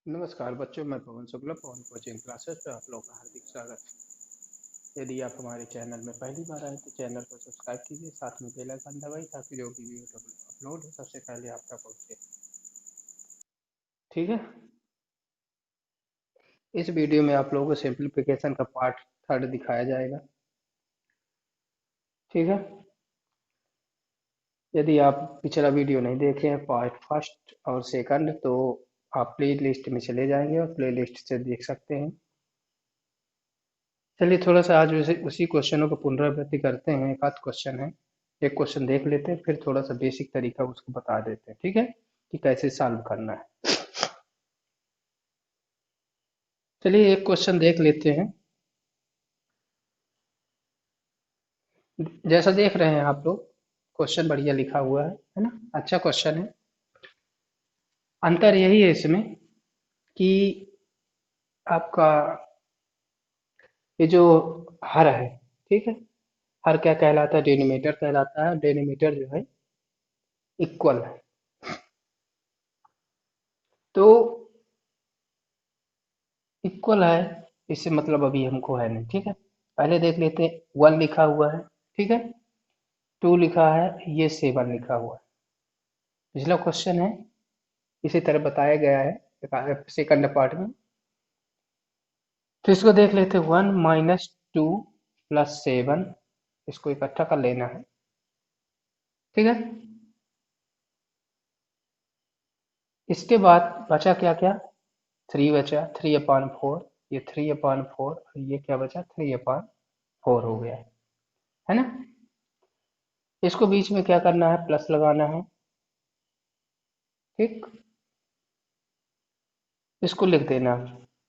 नमस्कार बच्चों, मैं पवन शुक्ला पवन कोचिंग क्लासेस पे आप लोग का हार्दिक स्वागत है। यदि आप हमारे चैनल में पहली बार आए तो चैनल को सब्सक्राइब कीजिए, साथ में बेल आइकन दबाइए ताकि जो भी वीडियो अपलोड हो सबसे पहले आप तक पहुंचे। ठीक है, इस वीडियो में आप लोगों को सिंप्लीफिकेशन का पार्ट थर्ड दिखाया जाएगा। ठीक है, यदि आप पिछला वीडियो नहीं देखे हैं पार्ट फर्स्ट और सेकंड तो आप प्ले लिस्ट में चले जाएंगे और प्ले लिस्ट से देख सकते हैं। चलिए थोड़ा सा आज उसी क्वेश्चनों को पुनरावृत्ति करते हैं। एक आध क्वेश्चन है, एक क्वेश्चन देख लेते हैं, फिर थोड़ा सा बेसिक तरीका उसको बता देते हैं। ठीक है, कि कैसे सॉल्व करना है। चलिए एक क्वेश्चन देख लेते हैं। जैसा देख रहे हैं आप लोग, क्वेश्चन बढ़िया लिखा हुआ है ना, अच्छा क्वेश्चन है। अंतर यही है इसमें कि आपका ये जो हर है, ठीक है, हर क्या कहलाता है, डिनोमिनेटर कहलाता है। डिनोमिनेटर जो है इक्वल है। तो इक्वल है, इससे मतलब अभी हमको है नहीं। ठीक है, पहले देख लेते हैं। वन लिखा हुआ है, ठीक है, टू लिखा है, ये सेवन लिखा हुआ है। पिछला क्वेश्चन है, इसी तरह बताया गया है सेकंड पार्ट में। तो इसको देख लेते हैं। One minus two plus seven, इसको इकट्ठा कर लेना है। ठीक है, इसके बाद बचा क्या क्या, थ्री बचा, थ्री अपान फोर। ये थ्री अपान फोर और ये क्या बचा, थ्री अपान फोर हो गया है ना। इसको बीच में क्या करना है, प्लस लगाना है। ठीक, इसको लिख देना,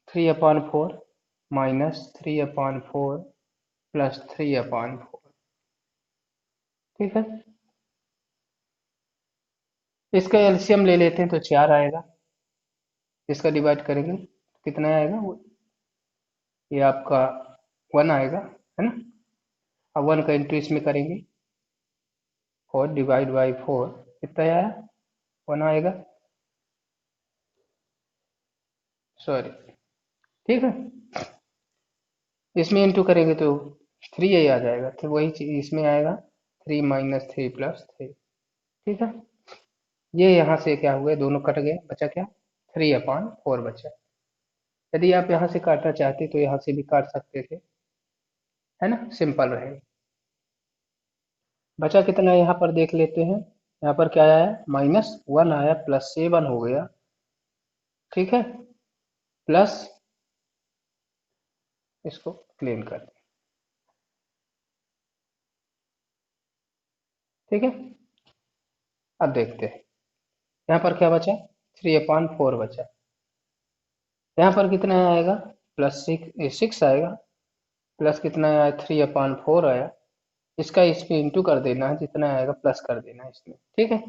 three upon four minus three upon four plus three upon four. ठीक है, इसका एलसीएम ले लेते हैं तो चार आएगा। इसका डिवाइड करेंगे तो कितना आएगा, ये आपका वन आएगा, है ना। अब वन का इंटू इसमें करेंगे, फोर डिवाइड बाई फोर कितना आया, वन आएगा, सॉरी। ठीक है, इसमें इंटू करेंगे तो थ्री ही आ जाएगा, तो वही चीज इसमें आएगा, three minus three plus three. ठीक है, ये यहाँ से क्या हुआ, दोनों कट गए, बचा क्या, थ्री अपान फोर बचा। यदि आप यहाँ से काटना चाहते तो यहाँ से भी काट सकते थे, है ना, सिंपल रहे। बचा कितना यहाँ पर देख लेते हैं। यहाँ पर क्या आया, माइनस वन आया, प्लस सेवन हो गया। ठीक है, प्लस, इसको क्लीन कर दें। ठीक है, अब देखते हैं यहाँ पर क्या बचा, थ्री अपान फोर बचा। यहाँ पर कितना आएगा, प्लस सिक्स, सिक्स आएगा, प्लस कितना आया, थ्री अपान फोर आया। इसका इस पे इंटू कर देना है, जितना आएगा प्लस कर देना है इसमें। ठीक है,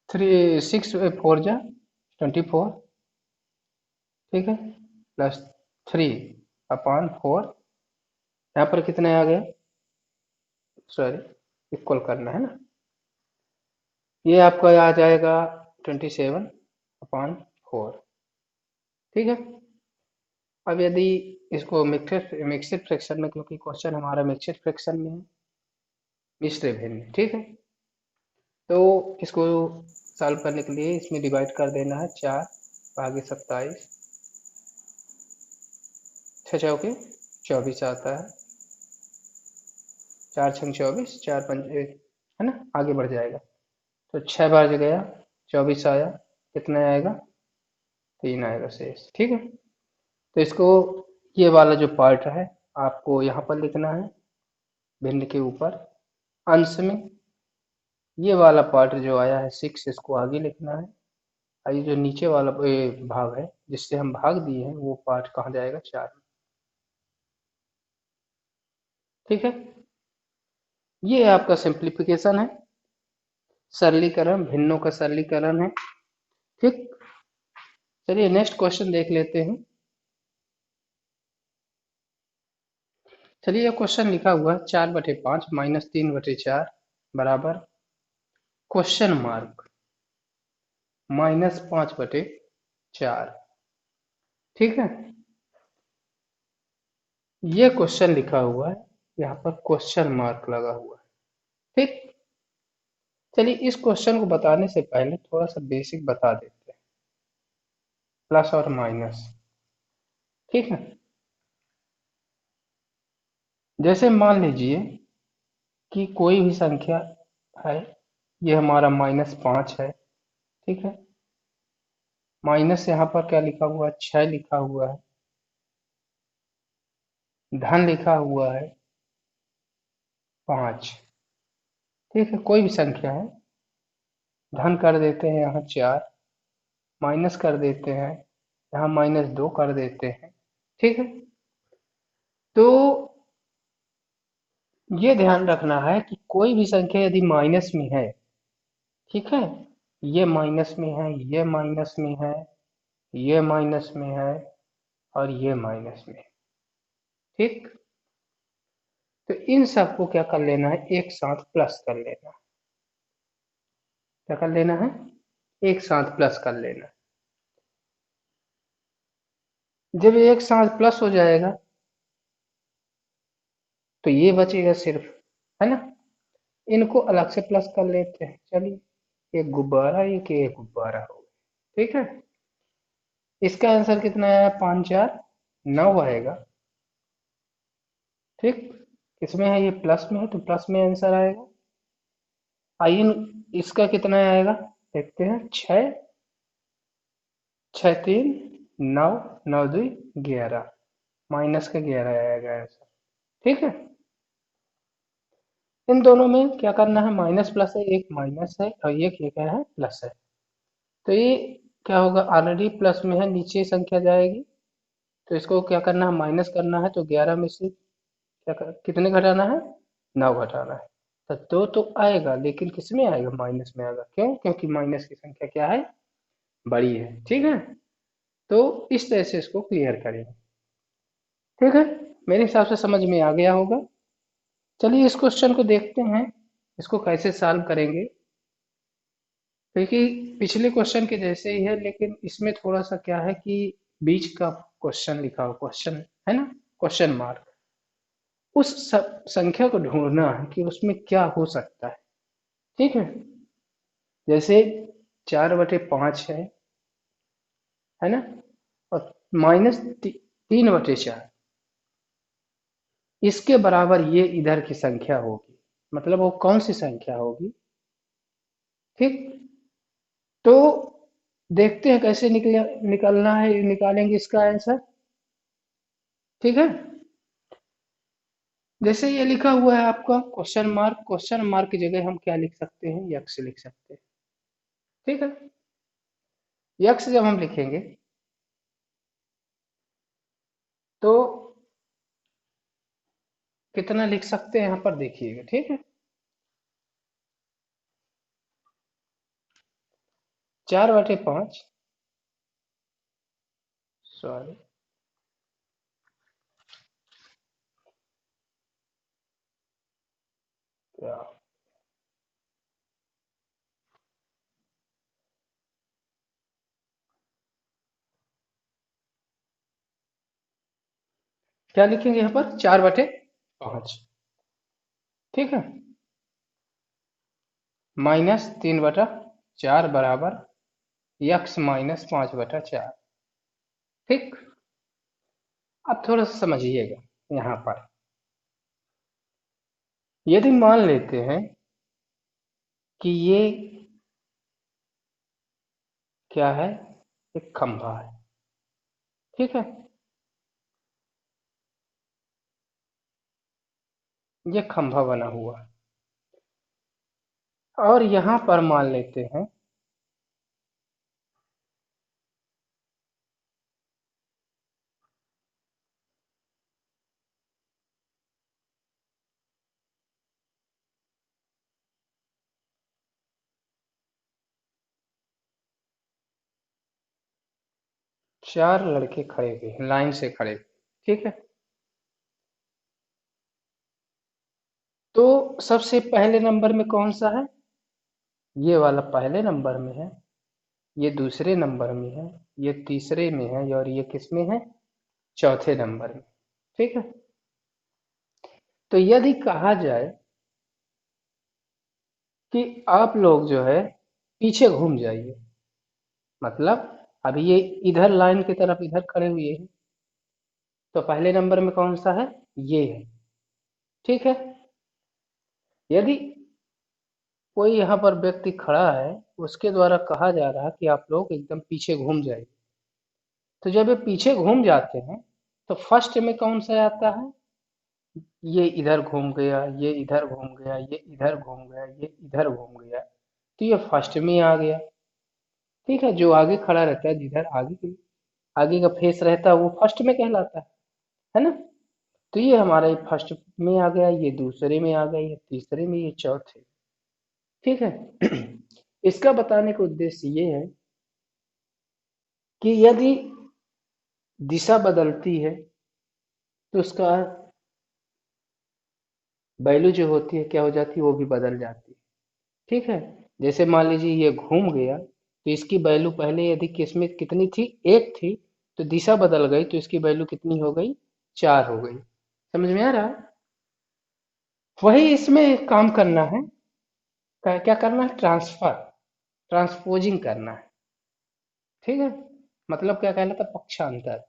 थ्री सिक्स फोर जा ट्वेंटी फोर। ठीक है, प्लस थ्री अपान फोर, यहाँ पर कितना आ गया, सॉरी, इक्वल करना है ना। ये आपका आ जाएगा ट्वेंटी सेवन अपान फोर। ठीक है, अब यदि इसको मिक्सड फ्रैक्शन में, क्योंकि क्वेश्चन हमारा मिक्सड फ्रैक्शन में है, मिश्र भिन्न। ठीक है, तो इसको सॉल्व करने के लिए इसमें डिवाइड कर देना है, चार भागे सत्ताईस, छः चौके चौबीस आता है, चार छंग चौबीस, चार पंच है ना, आगे बढ़ जाएगा। तो छः बार गया, चौबीस आया, कितना आएगा, तीन आएगा शेष। ठीक है, तो इसको, ये वाला जो पार्ट है आपको यहाँ पर लिखना है, भिन्न के ऊपर अंश में। ये वाला पार्ट जो आया है सिक्स, इसको आगे लिखना है। और ये जो नीचे वाला भाग है जिससे हम भाग दिए हैं, वो पार्ट कहाँ जाएगा, चार में। ठीक है, ये आपका सिंप्लीफिकेशन है, सरलीकरण, भिन्नों का सरलीकरण है। ठीक, चलिए नेक्स्ट क्वेश्चन देख लेते हैं। चलिए ये क्वेश्चन लिखा हुआ है, चार बटे पाँच माइनस तीन बटे चार बराबर क्वेश्चन मार्क -5/4। ठीक है, ये क्वेश्चन लिखा हुआ है, यहाँ पर क्वेश्चन मार्क लगा हुआ है। ठीक, चलिए इस क्वेश्चन को बताने से पहले थोड़ा सा बेसिक बता देते हैं, प्लस और माइनस। ठीक है, जैसे मान लीजिए कि कोई भी संख्या है, ये हमारा -5 है। ठीक है, माइनस यहाँ पर क्या लिखा हुआ है, 6 लिखा हुआ है, धन लिखा हुआ है 5। ठीक है, कोई भी संख्या है, धन कर देते हैं यहाँ 4, माइनस कर देते हैं यहाँ -2 कर देते हैं। ठीक है, तो ये ध्यान रखना है कि कोई भी संख्या यदि माइनस में है, ठीक है, ये माइनस में है, ये माइनस में है, ये माइनस में है और ये माइनस में है। ठीक, तो इन सबको क्या कर लेना है, एक साथ प्लस कर लेना है। क्या कर लेना है, एक साथ प्लस कर लेना है। जब एक साथ प्लस हो जाएगा तो ये बचेगा सिर्फ, है ना। इनको अलग से प्लस कर लेते हैं, चलिए एक गुब्बारा, एक गुब्बारा हो गया। ठीक है, इसका आंसर कितना है, 5 4 9 आएगा। ठीक, इसमें है, ये प्लस में है तो प्लस में आंसर आएगा। आइए इसका कितना आएगा देखते हैं, 6 6 3 9 9 2 11, -11 आएगा आंसर। ठीक है, इन दोनों में क्या करना है, माइनस प्लस है, एक माइनस है और एक ये क्या है, प्लस है। तो ये क्या होगा, ऑलरेडी प्लस में है, नीचे संख्या जाएगी, तो इसको क्या करना है, माइनस करना है। तो 11 में से कितने घटाना है, 9 घटाना है। तो 2 तो आएगा, लेकिन किस में आएगा, माइनस में आएगा। क्यों, क्योंकि माइनस की संख्या क्या है, बड़ी है। ठीक है, तो इस तरह से इसको क्लियर करेंगे। ठीक है, मेरे हिसाब से समझ में आ गया होगा। चलिए इस क्वेश्चन को देखते हैं, इसको कैसे सॉल्व करेंगे। क्योंकि पिछले क्वेश्चन के जैसे ही है, लेकिन इसमें थोड़ा सा क्या है कि बीच का क्वेश्चन लिखा हो, क्वेश्चन है ना, क्वेश्चन मार्क, उस संख्या को ढूंढना है कि उसमें क्या हो सकता है। ठीक है, जैसे 4/5 है ना, और -3/4, इसके बराबर ये इधर की संख्या होगी, मतलब वो कौन सी संख्या होगी। ठीक, तो देखते हैं कैसे निकलना है, निकालेंगे इसका आंसर। ठीक है, जैसे ये लिखा हुआ है आपका क्वेश्चन मार्क, क्वेश्चन मार्क की जगह हम क्या लिख सकते हैं, यक्स लिख सकते हैं। ठीक है, यक्स जब हम लिखेंगे तो कितना लिख सकते हैं, यहाँ पर देखिएगा। ठीक है, 4/5, सॉरी, क्या क्या लिखेंगे यहाँ पर, 4/5। ठीक है, -3/4 बराबर यक्स -5/4। ठीक, अब थोड़ा सा समझिएगा यहाँ पर, यदि मान लेते हैं कि ये क्या है, एक खंभा है। ठीक है, ये खंभा बना हुआ है और यहाँ पर मान लेते हैं 4 लड़के खड़े हुए, लाइन से खड़े हुए। ठीक है, तो सबसे पहले नंबर में कौन सा है, ये वाला पहले नंबर में है, ये दूसरे नंबर में है, ये तीसरे में है और ये किस में है, चौथे नंबर में। ठीक है। तो यदि कहा जाए कि आप लोग जो है पीछे घूम जाइए, मतलब अभी ये इधर लाइन की तरफ इधर खड़े हुए हैं, तो पहले नंबर में कौन सा है, ये है। ठीक है। यदि कोई यहाँ पर व्यक्ति खड़ा है, उसके द्वारा कहा जा रहा है कि आप लोग एकदम पीछे घूम जाइए, तो जब ये पीछे घूम जाते हैं तो फर्स्ट में कौन सा आता है, ये इधर घूम गया, ये इधर घूम गया, ये इधर घूम गया, ये इधर घूम गया, तो ये फर्स्ट में आ गया। ठीक है। जो आगे खड़ा रहता है, जिधर आगे का फेस रहता है, वो फर्स्ट में कहलाता है ना। तो ये हमारा ये फर्स्ट में आ गया, ये दूसरे में आ गया, ये तीसरे में, ये चौथे। ठीक है। इसका बताने का उद्देश्य ये है कि यदि दिशा बदलती है तो उसका वैल्यू जो होती है क्या हो जाती है, वो भी बदल जाती है। ठीक है। जैसे मान लीजिए ये घूम गया, तो इसकी वैल्यू पहले यदि किसमें कितनी थी, एक थी, तो दिशा बदल गई तो इसकी वैल्यू कितनी हो गई, चार हो गई। समझ में आ रहा है। वही इसमें काम करना है। क्या करना है, ट्रांसफर, ट्रांसपोजिंग करना है। ठीक है। मतलब क्या कहलाता है, पक्षांतर।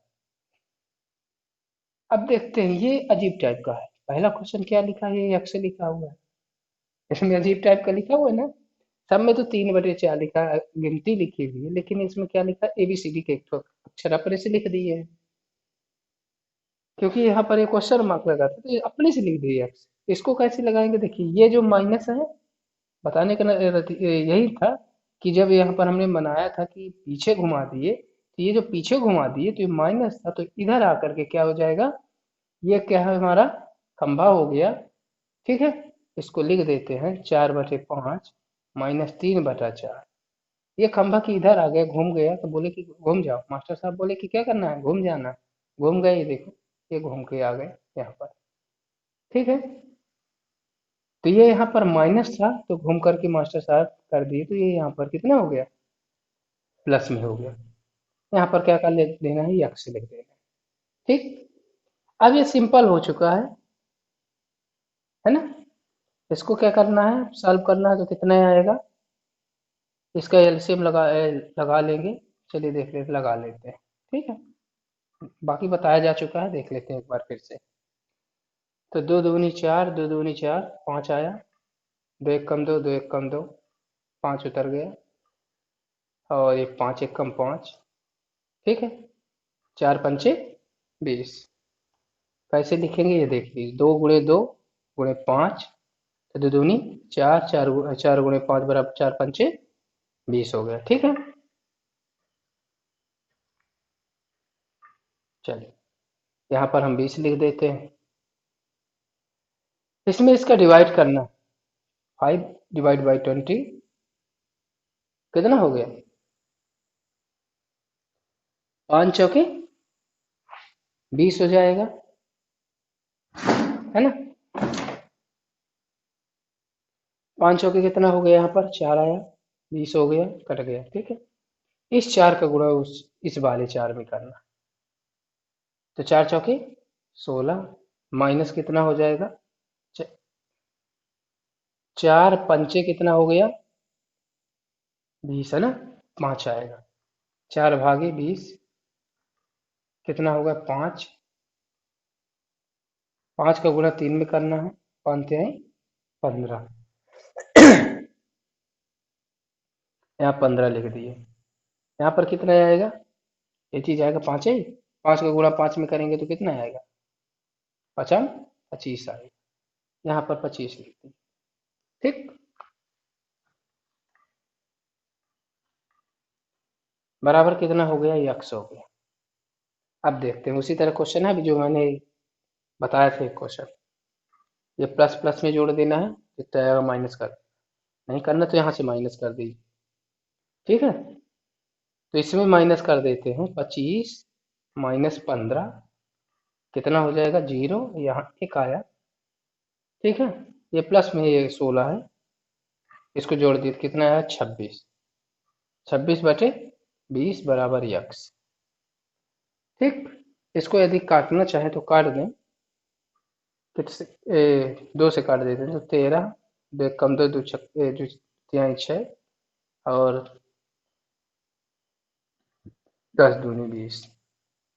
अब देखते हैं, ये अजीब टाइप का है। पहला क्वेश्चन क्या लिखा है, ये एक्स लिखा हुआ है, इसमें अजीब टाइप का लिखा हुआ है ना। सब में तो 3/4 लिखा है, गिनती लिखी हुई है, लेकिन इसमें क्या लिखा है, एबीसीडी के एक ठो अक्षर अपने से लिख दिए हैं। क्योंकि यहाँ पर एक क्वेश्चन मार्क लगा था, तो ये अपने से लिख दिए एक्स। इसको कैसे लगाएंगे, देखिए ये जो माइनस है, बताने का यही था कि जब यहाँ पर हमने बनाया था कि पीछे घुमा दिए, तो ये जो पीछे घुमा दिए तो ये माइनस था, तो इधर आकर के क्या हो जाएगा, ये क्या है हमारा, खंभा हो गया। ठीक है। इसको लिख देते हैं 4/5 -3/4। ये खंभा की इधर आ गया, घूम गया, तो बोले कि घूम जाओ, मास्टर साहब बोले कि क्या करना है, घूम जाना। घूम गए, ये देखो, ये घूम के आ गए यहाँ पर। ठीक है। तो ये यहाँ पर माइनस था, तो घूम करके मास्टर साहब कर दिए, तो ये यहाँ पर कितना हो गया, प्लस में हो गया। यहाँ पर क्या कर देना है, यक्स लिख देना है। ठीक। अब ये सिंपल हो चुका है ना। इसको क्या करना है, सॉल्व करना है, तो कितना आएगा, इसका एलसीएम लगा लेंगे। चलिए देख लेते, लगा लेते हैं। ठीक है। बाकी बताया जा चुका है, देख लेते हैं एक बार फिर से। तो 2 दूनी 4, 2 दूनी 4, 5 आया। 2 1 कम 2, 2 1 कम 2, 5 उतर गया। और ये 5 1 कम 5। ठीक है। 4 पंचे 20। कैसे लिखेंगे ये देख लीजिए, 2 × 2 × 5, तो 2 दूनी 4, 4 × 5 = 4 पंचे 20 हो गया। ठीक है। चलिए यहाँ पर हम 20 लिख देते हैं। इसमें इसका डिवाइड करना, 5/20 कितना हो गया, 5 चौके 20 हो जाएगा, है ना। 5 चौके कितना हो गया, यहाँ पर 4 आया, 20 हो गया, कट गया। ठीक है। इस 4 का गुणा उस इस वाले 4 में करना, तो 4 चौके 16, माइनस कितना हो जाएगा, 4 पंचे कितना हो गया, 20 है ना, 5 आएगा। 4/20 कितना होगा, 5। 5 का गुणा 3 में करना है, 5×3 = 15। यहाँ 15 लिख दिए। यहाँ पर कितना आएगा, ये चीज आएगा 5 है। 5 का गुणा 5 में करेंगे तो कितना आएगा, 5×5 = 25 आएगा। यहाँ पर 25 लिख दिए। ठीक। बराबर कितना हो गया, ये x हो गया। अब देखते हैं उसी तरह क्वेश्चन है अभी जो मैंने बताया था, एक क्वेश्चन। ये प्लस प्लस में जोड़ देना है, जितना आएगा माइनस कर, नहीं करना तो यहाँ से माइनस कर दीजिए। ठीक है। तो इसमें माइनस कर देते हैं, 25 - 15 कितना हो जाएगा, 0, यहाँ एक आया। ठीक है। ये प्लस में ये 16 है, इसको जोड़ दिए तो कितना आया 26। 26/20 बराबर यक्स। ठीक। इसको यदि काटना चाहे तो काट दें। कितने दो से काट देते हैं तो 13, दो एक कम, दो दो जो तिहाई 6 और 10 दूनी 20।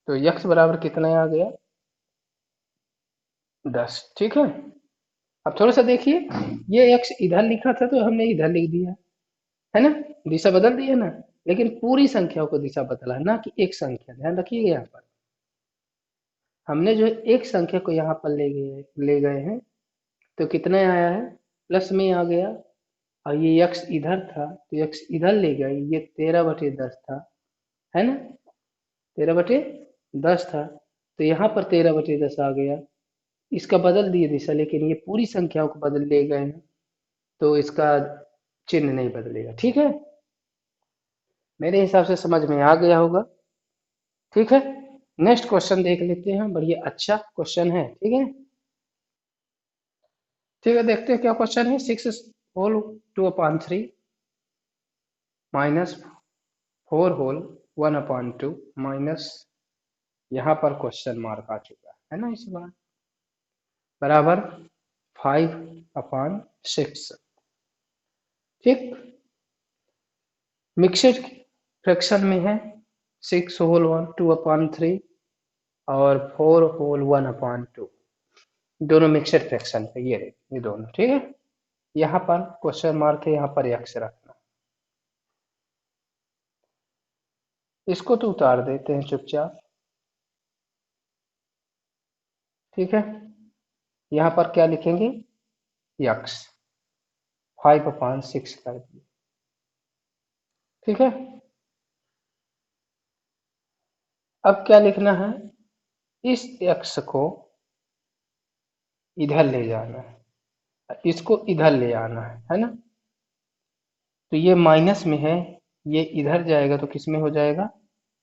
तो यक्स बराबर कितना आ गया 10। ठीक है। अब थोड़ा सा देखिए, ये यक्स इधर लिखा था तो हमने इधर लिख दिया, है ना, दिशा बदल दी है ना। लेकिन पूरी संख्याओं को दिशा बदला है, ना कि एक संख्या, ध्यान रखिएगा। यहाँ पर हमने जो है एक संख्या को यहाँ पर ले गए हैं, तो कितना आया है, प्लस में आ गया। और ये यक्स इधर था तो यक्स इधर ले गए, ये 13/10 था, है ना, 13/10 था। तो यहाँ पर 13/10 आ गया। इसका बदल दिए दिशा, लेकिन ये पूरी संख्याओं को बदल ले गए हैं, तो इसका चिन्ह नहीं बदलेगा। ठीक है, मेरे हिसाब से समझ में आ गया होगा। ठीक है, नेक्स्ट क्वेश्चन देख लेते हैं, बढ़िया अच्छा क्वेश्चन है। ठीक है, ठीक है, देखते हैं क्या क्वेश्चन है। 6 होल 2/3 माइनस 4 होल 1/2 माइनस, यहाँ पर क्वेश्चन मार्क आ चुका है ना इस बार, बराबर 5/6। ठीक, मिक्सड फ्रैक्शन में है। 6 होल 2/3 और 4 होल 1/2, दोनों मिक्सड फ्रैक्शन पे, ये दोनों। ठीक है, यहाँ पर क्वेश्चन मार्क है, यहाँ पर यक्स रखना। इसको तो उतार देते हैं चुपचाप। ठीक है, यहाँ पर क्या लिखेंगे, यक्स 5/6 कर दिए। ठीक है, अब क्या लिखना है, इस यक्स को इधर ले जाना है, इसको इधर ले आना है ना। तो ये माइनस में है, ये इधर जाएगा तो किस में हो जाएगा,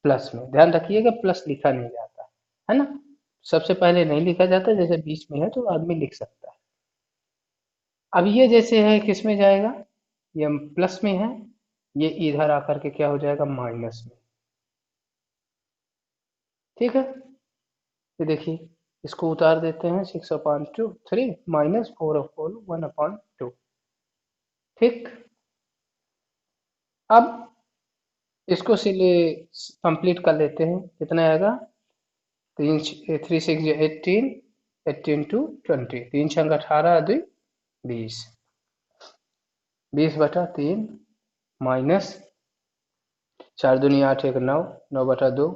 प्लस में। ध्यान रखिएगा, प्लस लिखा नहीं जाता है ना, सबसे पहले नहीं लिखा जाता, जैसे बीच में है तो आदमी लिख सकता है। अब ये जैसे है किस में जाएगा, ये प्लस में है, ये इधर आकर के क्या हो जाएगा, माइनस में। ठीक है, ये देखिए, इसको उतार देते हैं। 6/3 माइनस 4/1/2। ठीक, अब इसको कंप्लीट कर लेते हैं। कितना आएगा, 3 3 6 18, 18 2 20, 3 6 18 2 20, 20/3 माइनस 4 दूनी 8 1 9, 9/2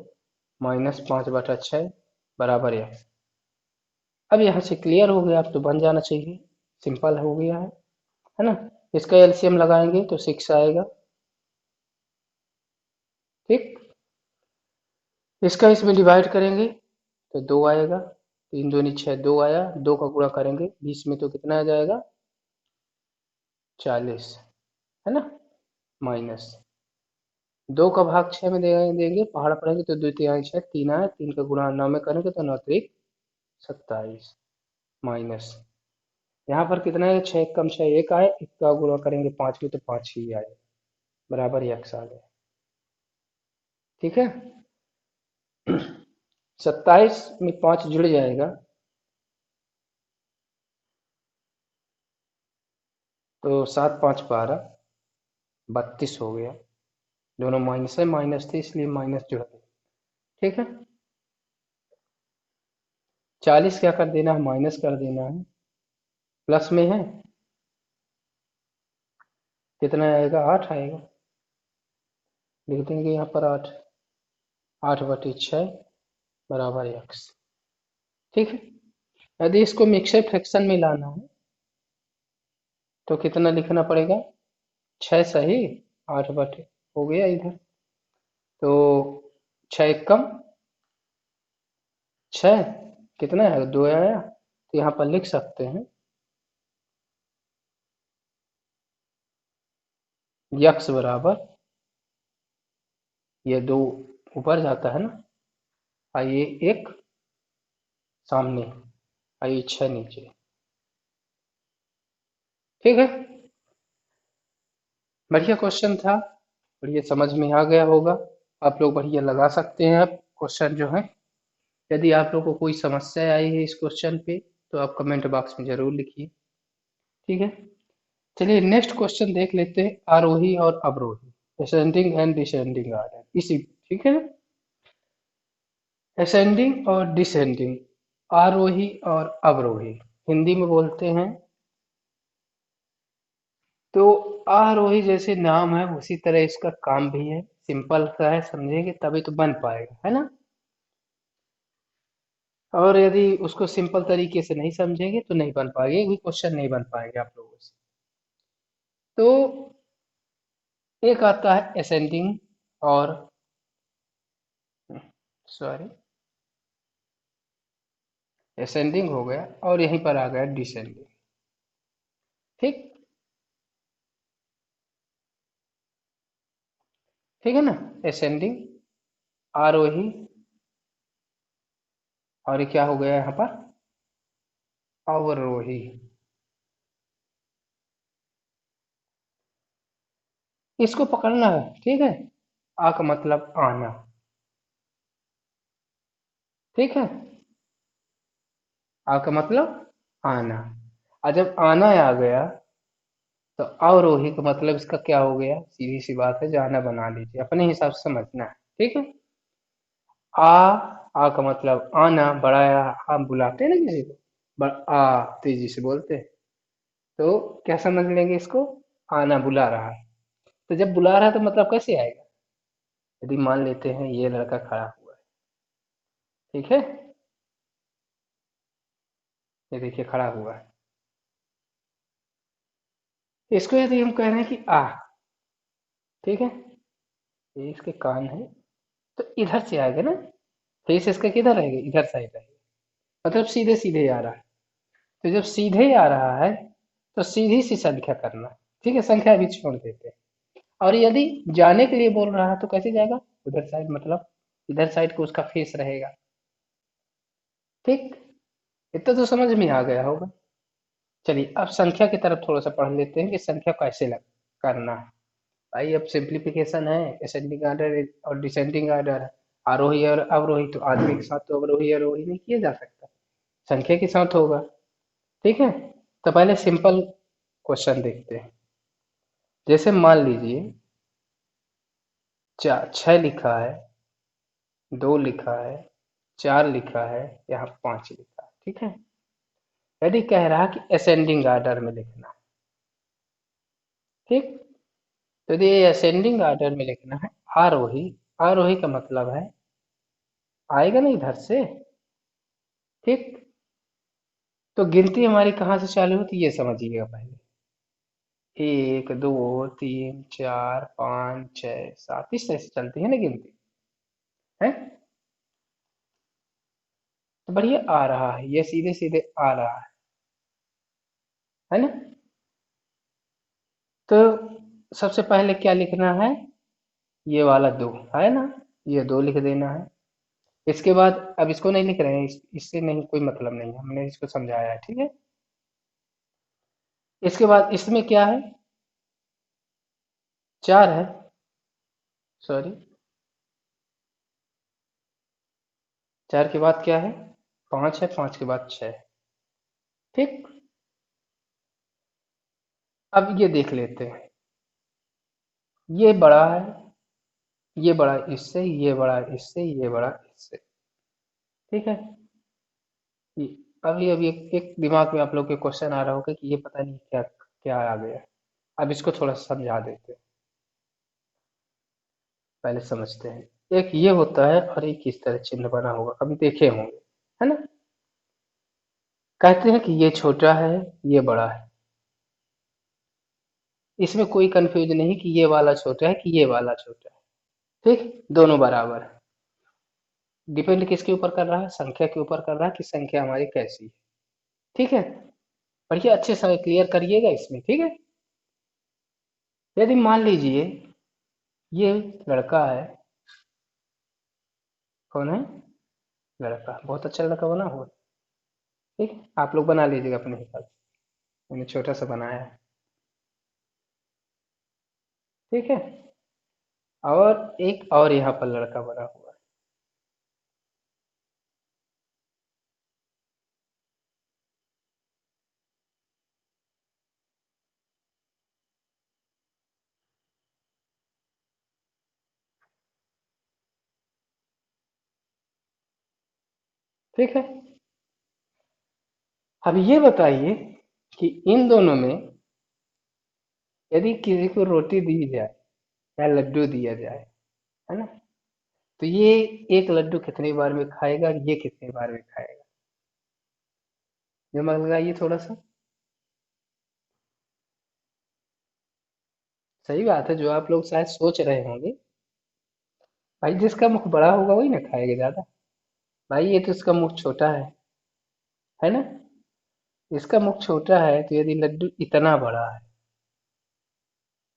माइनस 5/6 बराबर है। अब यहाँ से क्लियर हो गया, अब तो बन जाना चाहिए, सिंपल हो गया है ना। इसका एलसीएम लगाएंगे तो 6 आएगा। ठीक, इसका इसमें डिवाइड करेंगे तो 2 आएगा। 3 दूनी 6, 2 आया, 2 का गुणा करेंगे 20 में तो कितना आ जाएगा, 40, है ना, माइनस 2 का भाग 6 में देंगे, पहाड़ पड़ेंगे तो 2 3 6, 3 आए, 3 का गुणा 9 में करेंगे तो 9 3 27, माइनस यहाँ पर कितना है, 6 कम 6 1 आए, 1 का गुणा करेंगे 5 में तो 5 ही आए, बराबर यक्स आ गया। ठीक है, 27 में 5 जुड़ जाएगा तो 7 5 12, 32 हो गया। दोनों माइनस है, माइनस थे इसलिए माइनस जुड़ गए। ठीक है, 40 क्या कर देना है, माइनस कर देना है, प्लस में है, कितना आएगा, 8 आएगा। लिख देंगे यहाँ पर 8, 8/6 बराबर एक्स। ठीक है, यदि इसको मिक्सर फ्रैक्शन में लाना है तो कितना लिखना पड़ेगा, 6 सही, 8/, हो गया इधर, तो 6 एक कम 6, कितना है, 2 आया, तो यहाँ पर लिख सकते हैं यक्स बराबर, ये 2 ऊपर जाता है ना, आइए एक सामने, आइए 6 नीचे। ठीक है, बढ़िया क्वेश्चन था। बढ़िया समझ में आ गया होगा। आप लोग बढ़िया लगा सकते हैं अब क्वेश्चन जो है। यदि आप लोग को कोई समस्या आई है इस क्वेश्चन पे तो आप कमेंट बॉक्स में जरूर लिखिए। ठीक है। चलिए नेक्स्ट क्वेश्चन देख लेते हैं, आरोही और अवरोही, असेंडिंग एंड डिसेंडिंग आर्डर इसी। ठीक है। असेंडिंग और डिसेंडिंग, आरोही और अवरोही, हिंदी में बोलते हैं। तो आरोही जैसे नाम है उसी तरह इसका काम भी है, सिंपल सा है, समझेंगे तभी तो बन पाएगा, है ना। और यदि उसको सिंपल तरीके से नहीं समझेंगे तो नहीं बन पाएगा, एक भी क्वेश्चन नहीं बन पाएंगे आप लोगों से। तो एक आता है असेंडिंग और, सॉरी, असेंडिंग हो गया और यहीं पर आ गया डिसेंडिंग। ठीक। ठीक है ना। असेंडिंग, आरोही, और ये क्या हो गया यहाँ पर, अवरोही। इसको पकड़ना है, ठीक है। आ का मतलब आना। ठीक है। आ का मतलब आना। और जब आना आ गया तो अवरोही का मतलब इसका क्या हो गया, सीधी सी बात है, जाना बना लीजिए, अपने हिसाब से समझना है। ठीक है। आ, आ का मतलब आना, बढ़ाया, हम बुलाते हैं ना किसी को, आ तेजी से बोलते हैं, तो क्या समझ लेंगे इसको, आना बुला रहा है। तो जब बुला रहा है तो मतलब कैसे आएगा, यदि मान लेते हैं ये लड़का खड़ा हुआ है, ठीक है, ये देखिए खड़ा हुआ है, इसको यदि हम कह रहे हैं कि आ, ठीक है, ये इसके कान है, तो इधर से आएगा ना, फेस इसका किधर रहेगा, इधर साइड रहेगा, मतलब सीधे सीधे आ रहा है। तो जब सीधे आ रहा है तो सीधी सी संख्या करना। ठीक है, संख्या भी छोड़ देते हैं। और यदि जाने के लिए बोल रहा है तो कैसे जाएगा, उधर साइड, मतलब इधर साइड को उसका फेस रहेगा। ठीक। इतना तो समझ में आ गया होगा। चलिए अब संख्या की तरफ थोड़ा सा पढ़ लेते हैं कि संख्या कैसे करना है। भाई अब सिंप्लीफिकेशन है, असेंडिंग ऑर्डर और डिसेंडिंग ऑर्डर है, आरोही और अवरोही, तो आदमी के साथ तो अवरोही आरोही नहीं किया जा सकता, संख्या के साथ होगा। ठीक है। तो पहले सिंपल क्वेश्चन देखते हैं। जैसे मान लीजिए चार, छह लिखा है, दो लिखा है, चार लिखा है, यहाँ पांच लिखा है। ठीक है। यदि कह रहा है कि असेंडिंग ऑर्डर में लिखना है, ठीक, तो यदि ये असेंडिंग ऑर्डर में लिखना है, आरोही, आरोही का मतलब है आएगा ना इधर से। ठीक। तो गिनती हमारी कहाँ से चालू होती है ये समझिएगा पहले। एक, दो, तीन, चार, पाँच, छह, सात, इस तरह से चलती है ना गिनती, है। तो बढ़िया आ रहा है, ये सीधे सीधे आ रहा है ना। तो सबसे पहले क्या लिखना है, ये वाला दो है ना, ये दो लिख देना है। इसके बाद अब इसको नहीं लिख रहे हैं, इससे नहीं कोई मतलब नहीं है, हमने इसको समझाया है, ठीक है। इसके बाद इसमें क्या है, चार है, सॉरी, चार के बाद क्या है, पांच है, पांच के बाद छह। ठीक। अब ये देख लेते हैं, ये बड़ा है, ये बड़ा इससे, ये बड़ा इससे, ये बड़ा इससे। ठीक है। ये अभी एक दिमाग में आप लोग के क्वेश्चन आ रहा होगा कि ये पता नहीं क्या क्या आ गया। अब इसको थोड़ा सा समझा देते हैं, पहले समझते हैं। एक ये होता है और एक इस तरह चिन्ह बना होगा, कभी देखे होंगे, है ना। कहते हैं कि ये छोटा है, ये बड़ा है, इसमें कोई कंफ्यूज नहीं कि ये वाला छोटा है कि ये वाला छोटा है। ठीक, दोनों बराबर है। डिपेंड किसके ऊपर कर रहा है, संख्या के ऊपर कर रहा है कि संख्या हमारी कैसी है। ठीक है। बढ़िया, अच्छे से क्लियर करिएगा इसमें, ठीक है। यदि मान लीजिए ये लड़का है, कौन है, लड़का, बहुत अच्छा लड़का बना हुआ। ठीक है, आप लोग बना लीजिएगा अपने हिसाब से, मैंने छोटा सा बनाया है। ठीक है। और एक और यहाँ पर लड़का बना हुआ है। ठीक है। अब ये बताइए कि इन दोनों में यदि किसी को रोटी दी जाए या लड्डू दिया जाए, है ना, तो ये एक लड्डू कितनी बार में खाएगा, ये कितनी बार में खाएगा? दिमाग लगाइए थोड़ा सा। सही बात है, जो आप लोग शायद सोच रहे होंगे, भाई जिसका मुख बड़ा होगा वही ना खाएगा ज्यादा। भाई ये तो इसका मुख छोटा है ना। इसका मुख छोटा है, तो यदि लड्डू इतना बड़ा है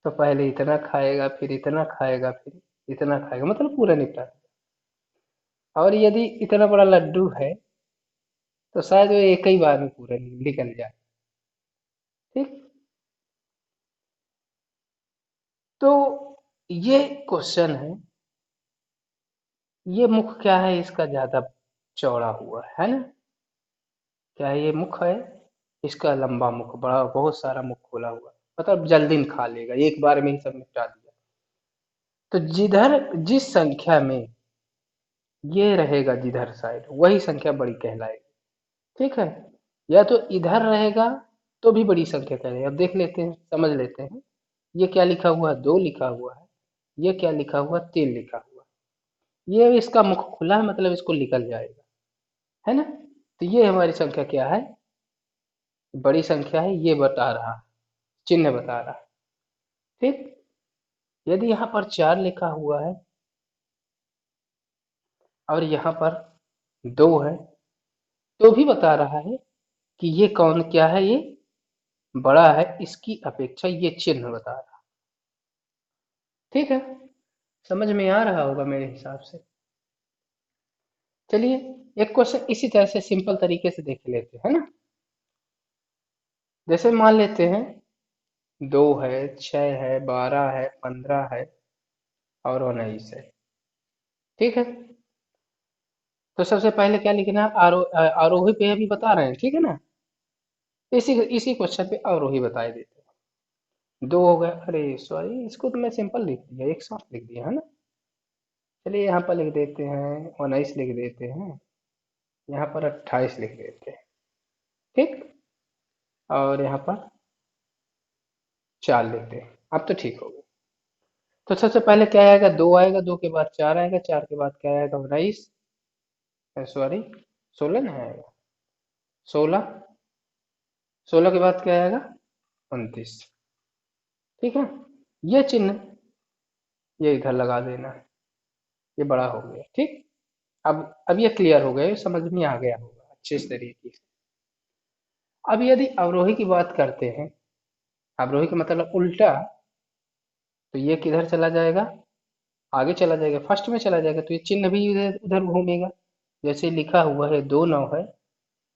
तो पहले इतना खाएगा, फिर इतना खाएगा, फिर इतना खाएगा, मतलब पूरा निपटा देगा। और यदि इतना बड़ा लड्डू है तो शायद वो एक ही बार में पूरा निकल जाए। ठीक। तो ये क्वेश्चन है, ये मुख क्या है इसका ज्यादा चौड़ा हुआ है ना? क्या ये मुख है? इसका लंबा मुख, बड़ा बहुत सारा मुख खोला हुआ, मतलब जल्दी में खा लेगा, एक बार में ही सब निपटा दिया। तो जिधर जिस संख्या में ये रहेगा, जिधर साइड वही संख्या बड़ी कहलाएगी। ठीक है। या तो इधर रहेगा तो भी बड़ी संख्या कहलाएगी। अब देख लेते हैं, समझ लेते हैं। ये क्या लिखा हुआ है? 2 लिखा हुआ है। ये क्या लिखा हुआ? 3 लिखा हुआ है। ये इसका मुख खुला है, मतलब इसको निकल जाएगा, है ना? तो ये हमारी संख्या क्या है? बड़ी संख्या है, ये बता रहा है, चिन्ह बता रहा है। ठीक। यदि यहाँ पर 4 लिखा हुआ है और यहाँ पर 2 है, तो भी बता रहा है कि ये कौन क्या है, ये बड़ा है, इसकी अपेक्षा ये चिन्ह बता रहा है। ठीक है। समझ में आ रहा होगा मेरे हिसाब से। चलिए, एक क्वेश्चन इसी तरह से सिंपल तरीके से देख लेते हैं, है ना। जैसे मान लेते हैं 2 है, 6 है, 12 है, 15 है और 19 है। ठीक है। तो सबसे पहले क्या लिखना है? आरोही पे अभी बता रहे हैं, ठीक है ना। इसी इसी क्वेश्चन पे अवरोही बताए देते हैं। 2 हो गया, अरे सॉरी, इसको तो मैं सिंपल लिख दिया, एक साथ लिख दिया, है ना। चलिए यहाँ पर लिख देते हैं 19, लिख देते हैं यहाँ पर 28 लिख देते हैं। ठीक। और यहाँ पर 4 लेते हैं। अब तो ठीक हो गया। तो सबसे पहले क्या आएगा? 2 आएगा, 2 के बाद 4 आएगा, 4 के बाद क्या आएगा? 19, सॉरी 16 ना आएगा, 16, 16 के बाद क्या आएगा? 29। ठीक है। ये चिन्ह ये इधर लगा देना है, ये बड़ा हो गया। ठीक। अब ये क्लियर हो गया, ये समझ में आ गया होगा अच्छे से तरीके से। अब यदि अवरोही की बात करते हैं, अवरोही का मतलब उल्टा, तो ये किधर चला जाएगा? आगे चला जाएगा, फर्स्ट में चला जाएगा, तो ये चिन्ह भी इधर उधर घूमेगा। जैसे लिखा हुआ है 2 9 है,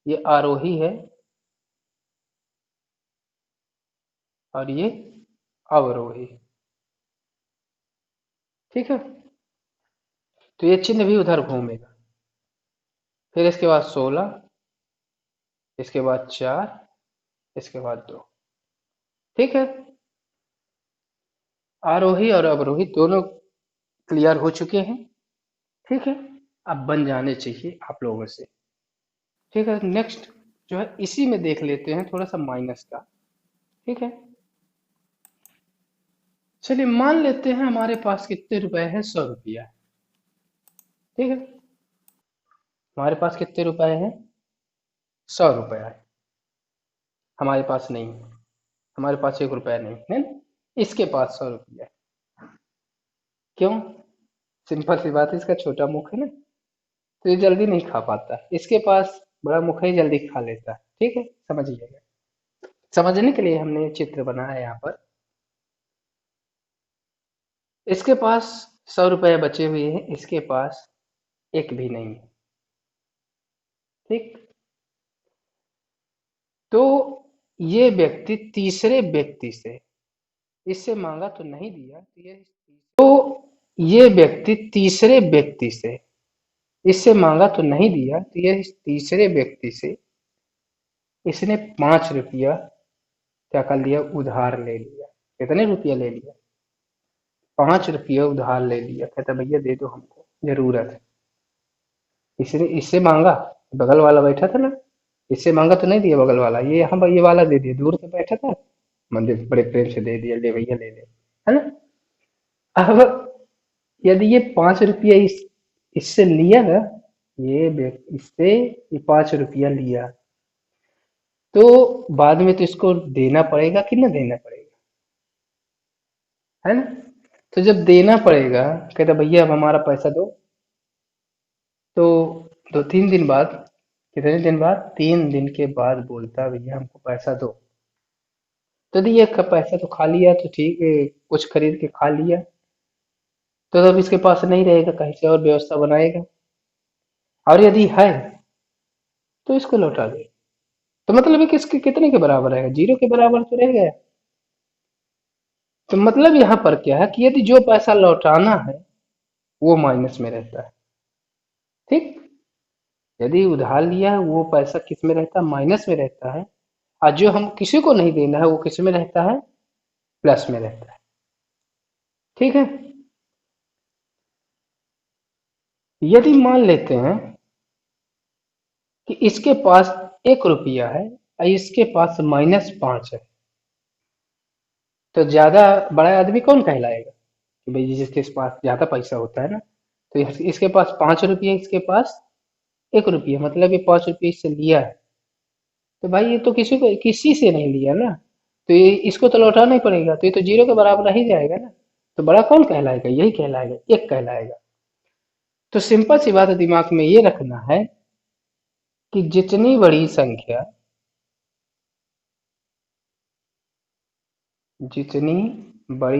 ये आरोही है और ये अवरोही। ठीक है। तो ये चिन्ह भी उधर घूमेगा। फिर इसके बाद 16, इसके बाद 4, इसके बाद 2। ठीक है। आरोही और अवरोही दोनों क्लियर हो चुके हैं। ठीक है। अब बन जाने चाहिए आप लोगों से। ठीक है। नेक्स्ट जो है इसी में देख लेते हैं थोड़ा सा माइनस का। ठीक है। चलिए मान लेते हैं हमारे पास कितने रुपए है? 100 रुपया है। ठीक है। हमारे पास कितने रुपए हैं? 100 रुपया है। हमारे पास नहीं है, हमारे पास 1 रुपया नहीं है ना? इसके पास 100 रुपया है। क्यों? सिंपल सी बात है, इसका छोटा मुख है ना, तो ये जल्दी नहीं खा पाता। इसके पास बड़ा मुख है, जल्दी खा लेता है। ठीक है, समझिएगा। समझने के लिए हमने ये चित्र बनाया है यहाँ पर। इसके पास 100 रुपये बचे हुए हैं, इसके पास एक भी नहीं है। ठीक। तो ये व्यक्ति तीसरे व्यक्ति से इससे मांगा तो नहीं दिया, ये व्यक्ति तीसरे व्यक्ति से, इससे मांगा तो नहीं दिया, तो ये तीसरे व्यक्ति से इसने 5 रुपया क्या कर लिया, उधार ले लिया। कितने रुपया ले लिया, 5 रुपया उधार ले लिया। कहता भैया दे दो, हमको जरूरत है। इसने इससे मांगा, बगल वाला बैठा था ना, इससे मांगा तो नहीं दिया बगल वाला, ये यहाँ ये वाला दे दिया, दूर से बैठा था, मंदिर बड़े प्रेम से दे दिया, ले भैया ले ले, है ना। अब यदि ये 5 रुपया इससे लिया ना, इससे ये 5 रुपया लिया, तो बाद में तो इसको देना पड़ेगा कि ना देना पड़ेगा, है ना। तो जब देना पड़ेगा, कहता भैया अब हमारा पैसा दो। तो 2-3 दिन बाद, कितने दिन बाद, 3 दिन के बाद बोलता भैया हमको पैसा दो। तो दिया, पैसा तो खा लिया तो ठीक है, कुछ खरीद के खा लिया, तो अब इसके पास नहीं रहेगा, कहीं से और व्यवस्था बनाएगा। और यदि है तो इसको लौटा दे। तो मतलब ये किसके कितने के बराबर रहेगा, 0 के बराबर तो रह गया। तो मतलब यहाँ पर क्या है कि यदि जो पैसा लौटाना है वो माइनस में रहता है, ठीक। यदि उधार लिया है वो पैसा किस में रहता है, माइनस में रहता है। और जो हम किसी को नहीं देना है वो किस में रहता है, प्लस में रहता है, ठीक है। यदि मान लेते हैं कि इसके पास 1 रुपया है और इसके पास -5 है, तो ज्यादा बड़ा आदमी कौन कहलाएगा, कि भाई जिसके पास ज्यादा पैसा होता है ना। तो इसके पास 5 रुपया, इसके पास 1 रुपया, मतलब ये 5 रुपये इससे लिया है। तो भाई ये तो किसी से नहीं लिया ना, तो ये इसको तो लौटाना ही पड़ेगा, तो ये तो 0 के बराबर रह ही जाएगा ना। तो बड़ा कौन कहलाएगा, यही कहलाएगा, एक कहलाएगा। तो सिंपल सी बात है, दिमाग में ये रखना है कि जितनी बड़ी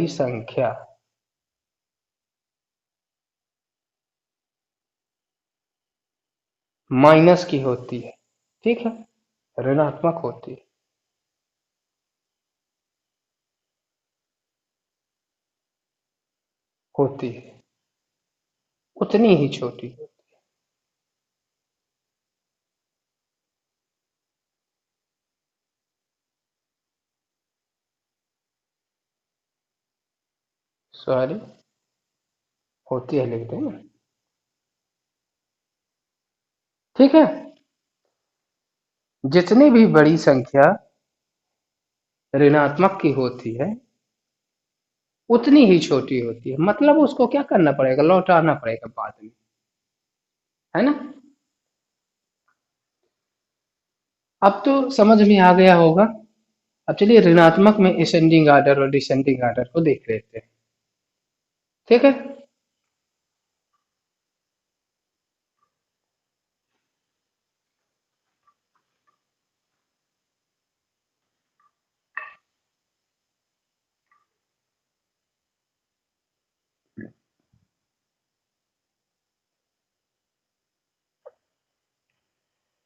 संख्या माइनस की होती है, ठीक है, ऋणात्मक होती है, होती है, उतनी ही छोटी होती है। सॉरी, होती है लिखते हैं ना, ठीक है। जितनी भी बड़ी संख्या ऋणात्मक की होती है उतनी ही छोटी होती है, मतलब उसको क्या करना पड़ेगा, लौटाना पड़ेगा बाद में, है ना। अब तो समझ में आ गया होगा। अब चलिए ऋणात्मक में असेंडिंग ऑर्डर और डिसेंडिंग ऑर्डर को देख लेते हैं, ठीक है।